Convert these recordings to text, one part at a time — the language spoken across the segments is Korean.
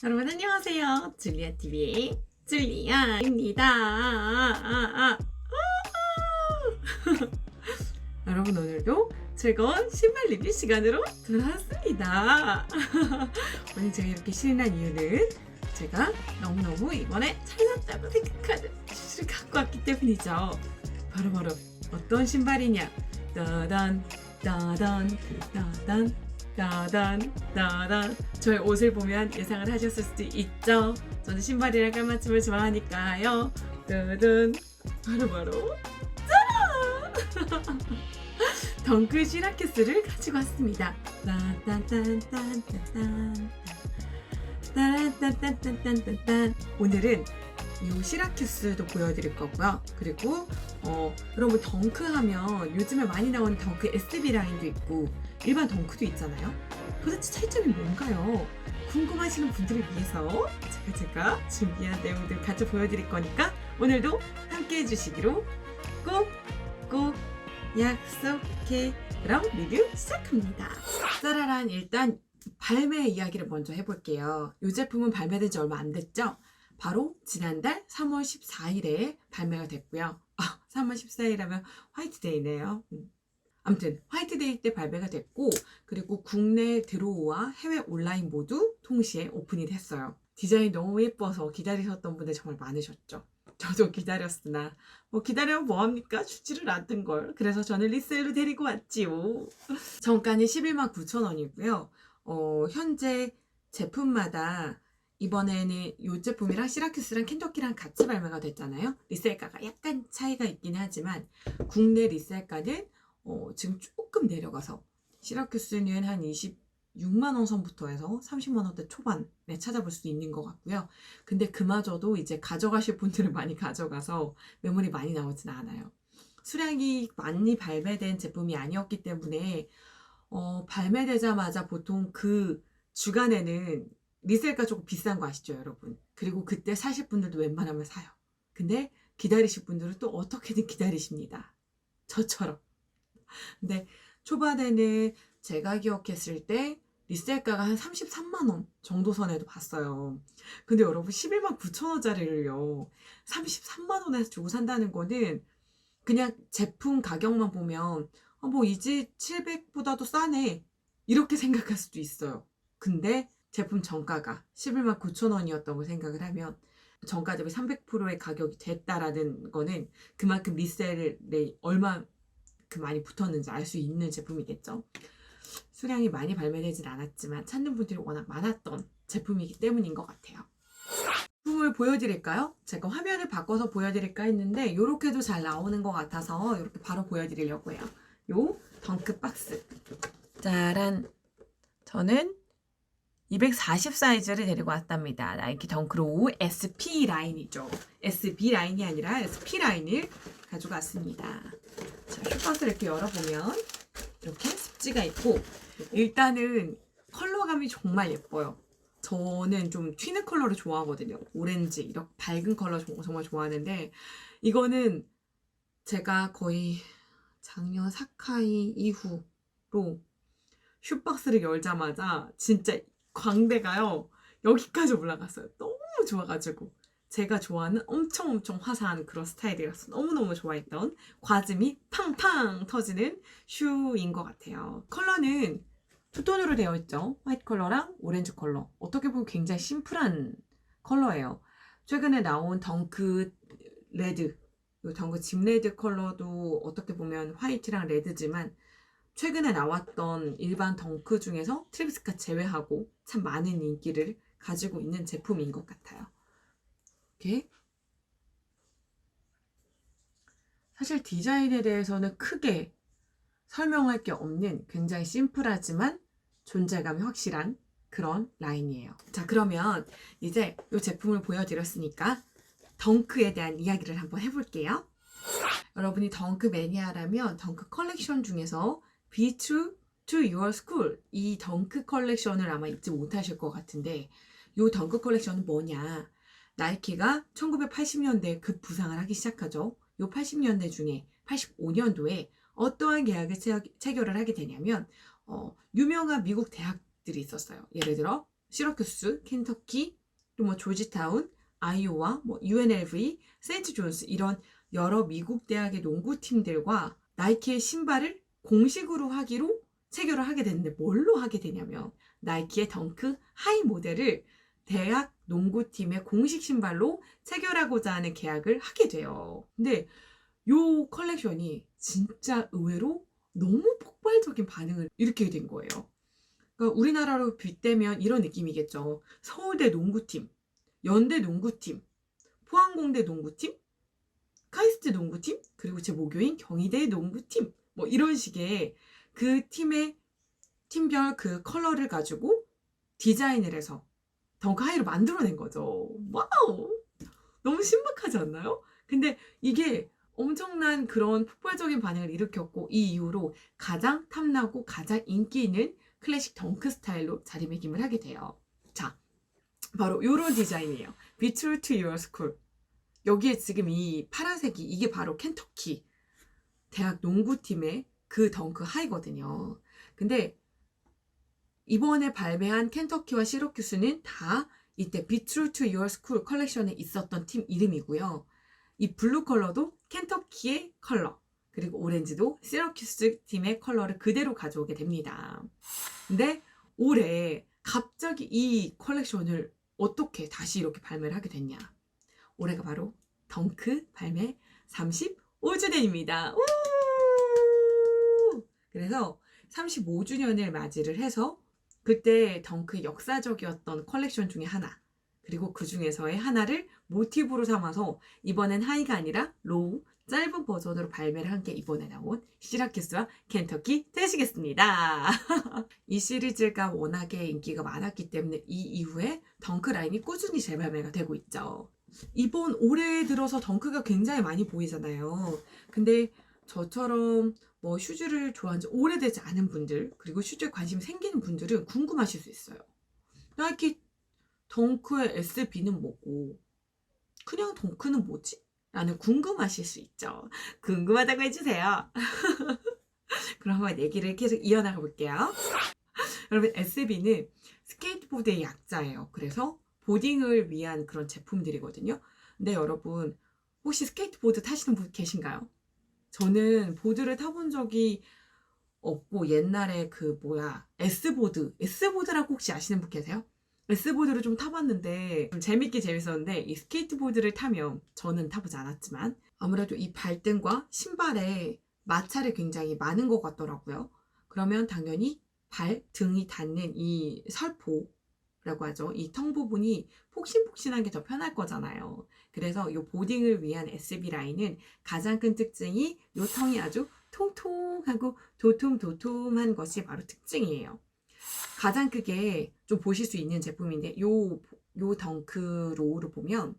여러분 안녕하세요. 줄리아TV의 줄리아입니다. 여러분 오늘도 즐거운 신발 리뷰 시간으로 돌아왔습니다. 오늘 제가 이렇게 신난 이유는 제가 너무너무 이번에 잘났다고 생각하는 슈즈를 갖고 왔기 때문이죠. 바로 어떤 신발이냐? 따단 따단 따단 따단 저의 옷을 보면 예상을 하셨을 수도 있죠. 저는 신발이랑 깔맞춤을 좋아하니까요. 따단 바로 짜란! 덩크 시라큐스를 가지고 왔습니다. 딴딴딴딴딴딴딴딴딴딴딴딴. 오늘은 이 시라큐스도 보여드릴 거고요. 그리고 여러분 덩크 하면 요즘에 많이 나오는 덩크 SB 라인도 있고 일반 덩크도 있잖아요. 도대체 차이점이 뭔가요? 궁금하시는 분들을 위해서 제가 준비한 내용들 같이 보여드릴 거니까 오늘도 함께 해주시기로 꼭 약속해. 그럼 리뷰 시작합니다. 짜라란, 일단 발매 이야기를 먼저 해볼게요. 이 제품은 발매된 지 얼마 안 됐죠? 바로 지난달 3월 14일에 발매가 됐고요. 3월 14일하면 화이트데이네요. 아무튼 화이트데이 때 발매가 됐고, 그리고 국내 드로우와 해외 온라인 모두 동시에 오픈이 됐어요. 디자인이 너무 예뻐서 기다리셨던 분들 정말 많으셨죠. 저도 기다렸으나 기다리면 뭐합니까? 주지를 않던걸. 그래서 저는 리셀로 데리고 왔지요. 정가는 11만 9천 원이고요. 현재 제품마다 이번에는 이 제품이랑 시라큐스랑 켄터키랑 같이 발매가 됐잖아요. 리셀가가 약간 차이가 있긴 하지만 국내 리셀가는 지금 조금 내려가서 시라큐스는 한 26만 원 선부터 해서 30만 원대 초반에 찾아볼 수 있는 것 같고요. 근데 그마저도 이제 가져가실 분들은 많이 가져가서 매물이 많이 나오진 않아요. 수량이 많이 발매된 제품이 아니었기 때문에 발매되자마자 보통 그 주간에는 리셀가 조금 비싼 거 아시죠, 여러분? 그리고 그때 사실 분들도 웬만하면 사요. 근데 기다리실 분들은 또 어떻게든 기다리십니다. 저처럼. 근데 초반에는 제가 기억했을 때 리셀가가 한 33만 원 정도 선에도 봤어요. 근데 여러분 11만 9천 원짜리를요 33만 원에 주고 산다는 거는 그냥 제품 가격만 보면 이제 700보다도 싸네 이렇게 생각할 수도 있어요. 근데 제품 정가가 11만 9천 원이었다고 생각을 하면 정가 대비 300%의 가격이 됐다라는 거는 그만큼 리셀에 얼마 많이 붙었는지 알 수 있는 제품이겠죠. 수량이 많이 발매되진 않았지만 찾는 분들이 워낙 많았던 제품이기 때문인 것 같아요. 제품을 보여드릴까요? 제가 화면을 바꿔서 보여드릴까 했는데 이렇게도 잘 나오는 것 같아서 이렇게 바로 보여드리려고 해요. 요 덩크 박스 짜란. 저는 240 사이즈를 데리고 왔답니다. 나이키 덩크로우 SP 라인이죠. SB 라인이 아니라 SP 라인을 가지고 왔습니다. 자, 슈박스를 이렇게 열어보면 이렇게 습지가 있고 일단은 컬러감이 정말 예뻐요. 저는 좀 튀는 컬러를 좋아하거든요. 오렌지 이렇게 밝은 컬러 정말 좋아하는데 이거는 제가 거의 작년 사카이 이후로 슈박스를 열자마자 진짜 광대가요 여기까지 올라갔어요. 너무 좋아가지고 제가 좋아하는 엄청 화사한 그런 스타일이라서 너무너무 좋아했던 과즙이 팡팡 터지는 슈인 것 같아요. 컬러는 투톤으로 되어 있죠. 화이트 컬러랑 오렌지 컬러. 어떻게 보면 굉장히 심플한 컬러예요. 최근에 나온 덩크 레드, 덩크 집 레드 컬러도 어떻게 보면 화이트랑 레드지만 최근에 나왔던 일반 덩크 중에서 트래비스가 제외하고 참 많은 인기를 가지고 있는 제품인 것 같아요. 이렇게 사실 디자인에 대해서는 크게 설명할 게 없는 굉장히 심플하지만 존재감이 확실한 그런 라인이에요. 자, 그러면 이제 이 제품을 보여드렸으니까 덩크에 대한 이야기를 한번 해볼게요. 여러분이 덩크 매니아라면 덩크 컬렉션 중에서 Be True to Your School 이 덩크 컬렉션을 아마 잊지 못하실 것 같은데 이 덩크 컬렉션은 뭐냐? 나이키가 1980년대에 급부상을 하기 시작하죠. 이 80년대 중에 85년도에 어떠한 계약을 체결을 하게 되냐면 유명한 미국 대학들이 있었어요. 예를 들어 시러큐스, 켄터키, 또 뭐 조지타운, 아이오와, 뭐 UNLV, 세인트 존스 이런 여러 미국 대학의 농구팀들과 나이키의 신발을 공식으로 하기로 체결을 하게 됐는데 뭘로 하게 되냐면 나이키의 덩크 하이 모델을 대학 농구팀의 공식 신발로 체결하고자 하는 계약을 하게 돼요. 근데 요 컬렉션이 진짜 의외로 너무 폭발적인 반응을 일으키게 된 거예요. 그러니까 우리나라로 빗대면 이런 느낌이겠죠. 서울대 농구팀, 연대 농구팀, 포항공대 농구팀, 카이스트 농구팀, 그리고 제 모교인 경희대 농구팀, 뭐 이런 식의 그 팀의 팀별 그 컬러를 가지고 디자인을 해서 덩크 하이로 만들어낸 거죠. 와우! 너무 신박하지 않나요? 근데 이게 엄청난 그런 폭발적인 반응을 일으켰고 이 이후로 가장 탐나고 가장 인기 있는 클래식 덩크 스타일로 자리매김을 하게 돼요. 자, 바로 이런 디자인이에요. Be true to your school. 여기에 지금 이 파란색이 이게 바로 켄터키 대학 농구팀의 그 덩크 하이거든요. 근데 이번에 발매한 켄터키와 시러큐스는 다 이때 Be True to Your School 컬렉션에 있었던 팀 이름이고요. 이 블루 컬러도 켄터키의 컬러, 그리고 오렌지도 시러큐스 팀의 컬러를 그대로 가져오게 됩니다. 근데 올해 갑자기 이 컬렉션을 어떻게 다시 이렇게 발매를 하게 됐냐? 올해가 바로 덩크 발매 35주년입니다. 그래서 35주년을 맞이를 해서 그때 덩크 역사적이었던 컬렉션 중에 하나, 그리고 그 중에서의 하나를 모티브로 삼아서 이번엔 하이가 아니라 로우, 짧은 버전으로 발매를 한 게 이번에 나온 시라큐스와 켄터키 되시겠습니다. 이 시리즈가 워낙에 인기가 많았기 때문에 이 이후에 덩크 라인이 꾸준히 재발매가 되고 있죠. 이번 올해 들어서 덩크가 굉장히 많이 보이잖아요. 근데 저처럼 뭐 슈즈를 좋아한 지 오래되지 않은 분들, 그리고 슈즈에 관심이 생기는 분들은 궁금하실 수 있어요. 나이키 덩크의 SB는 뭐고 그냥 덩크는 뭐지? 라는 궁금하실 수 있죠. 궁금하다고 해주세요. 그럼 한번 얘기를 계속 이어나가 볼게요. 여러분, SB는 스케이트보드의 약자예요. 그래서 보딩을 위한 그런 제품들이거든요. 근데 여러분, 혹시 스케이트보드 타시는 분 계신가요? 저는 보드를 타본 적이 없고 옛날에 S보드라고 혹시 아시는 분 계세요? S보드를 좀 타봤는데 좀 재밌게 재밌었는데 이 스케이트보드를 타면 저는 타보지 않았지만 아무래도 이 발등과 신발에 마찰이 굉장히 많은 것 같더라고요. 그러면 당연히 발등이 닿는 이 설포라고 하죠. 이 텅 부분이 폭신폭신한 게 더 편할 거잖아요. 그래서 이 보딩을 위한 SB 라인은 가장 큰 특징이 이 텅이 아주 통통하고 도톰도톰한 것이 바로 특징이에요. 가장 크게 좀 보실 수 있는 제품인데 요 덩크 로우를 보면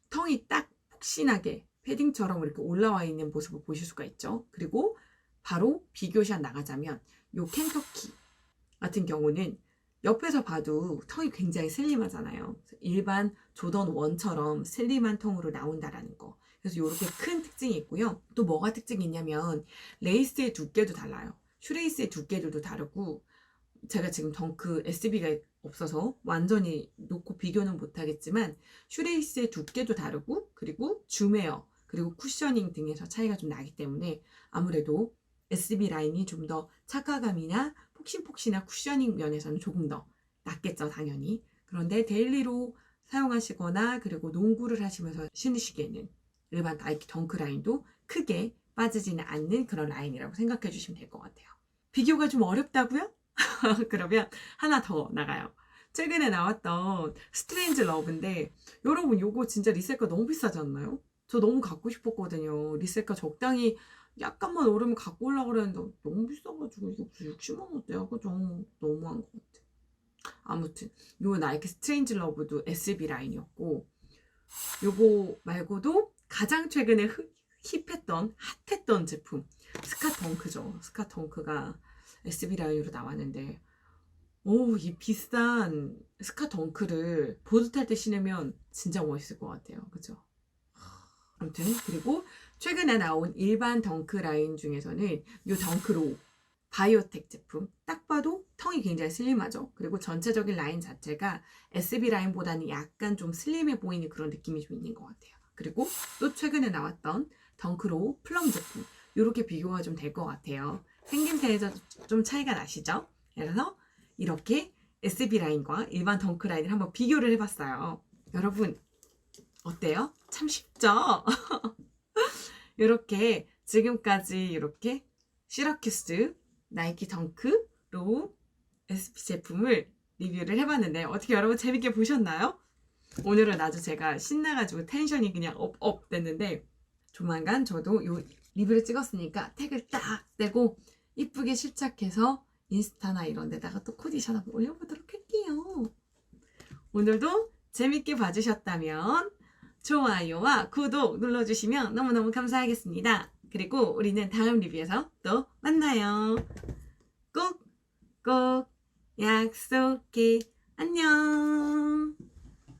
텅이 딱 폭신하게 패딩처럼 이렇게 올라와 있는 모습을 보실 수가 있죠. 그리고 바로 비교샷 나가자면 요 켄터키 같은 경우는 옆에서 봐도 텅이 굉장히 슬림하잖아요. 일반 조던 1처럼 슬림한 텅으로 나온다라는 거. 그래서 이렇게 큰 특징이 있고요. 또 뭐가 특징이 있냐면 레이스의 두께도 달라요. 슈레이스의 두께들도 다르고 제가 지금 덩크 SB가 없어서 완전히 놓고 비교는 못하겠지만 슈레이스의 두께도 다르고 그리고 줌웨어 그리고 쿠셔닝 등에서 차이가 좀 나기 때문에 아무래도 SB 라인이 좀 더 착화감이나 폭신폭신한 쿠셔닝 면에서는 조금 더 낫겠죠, 당연히. 그런데 데일리로 사용하시거나 그리고 농구를 하시면서 신으시기에는 일반 나이키 덩크 라인도 크게 빠지지는 않는 그런 라인이라고 생각해 주시면 될 것 같아요. 비교가 좀 어렵다고요? 그러면 하나 더 나가요. 최근에 나왔던 스트레인지 러브인데 여러분 요거 진짜 리셀가 너무 비싸지 않나요? 저 너무 갖고 싶었거든요. 리셀가 적당히 약간만 오르면 갖고 오려고 그랬는데 너무 비싸가지고 이거 무슨 60만 원대야. 그죠? 너무한 것 같아. 아무튼 요 나이키 스트레인지 러브도 SB 라인이었고 요거 말고도 가장 최근에 힙했던 제품 스카 덩크죠. 스카 덩크가 SB 라인으로 나왔는데 이 비싼 스카 덩크를 보드 탈 때 신으면 진짜 멋있을 것 같아요. 그죠? 아무튼 그리고 최근에 나온 일반 덩크 라인 중에서는 이 덩크로 바이오텍 제품. 딱 봐도 턱이 굉장히 슬림하죠. 그리고 전체적인 라인 자체가 SB 라인보다는 약간 좀 슬림해 보이는 그런 느낌이 좀 있는 것 같아요. 그리고 또 최근에 나왔던 덩크로우 플럼 제품. 이렇게 비교가 좀 될 것 같아요. 생김새에서 좀 차이가 나시죠? 그래서 이렇게 SB 라인과 일반 덩크 라인을 한번 비교를 해봤어요. 여러분 어때요? 참 쉽죠? 이렇게 지금까지 이렇게 시라큐스, 나이키 덩크, 로우, SB 제품을 리뷰를 해봤는데 어떻게 여러분 재밌게 보셨나요? 오늘은 아주 제가 신나가지고 텐션이 그냥 업 됐는데 조만간 저도 요 리뷰를 찍었으니까 태그를 딱 떼고 이쁘게 실착해서 인스타나 이런 데다가 또 코디션 한번 올려보도록 할게요. 오늘도 재밌게 봐주셨다면 좋아요와 구독 눌러주시면 너무너무 감사하겠습니다. 그리고 우리는 다음 리뷰에서 또 만나요. 꼭 약속해. 안녕.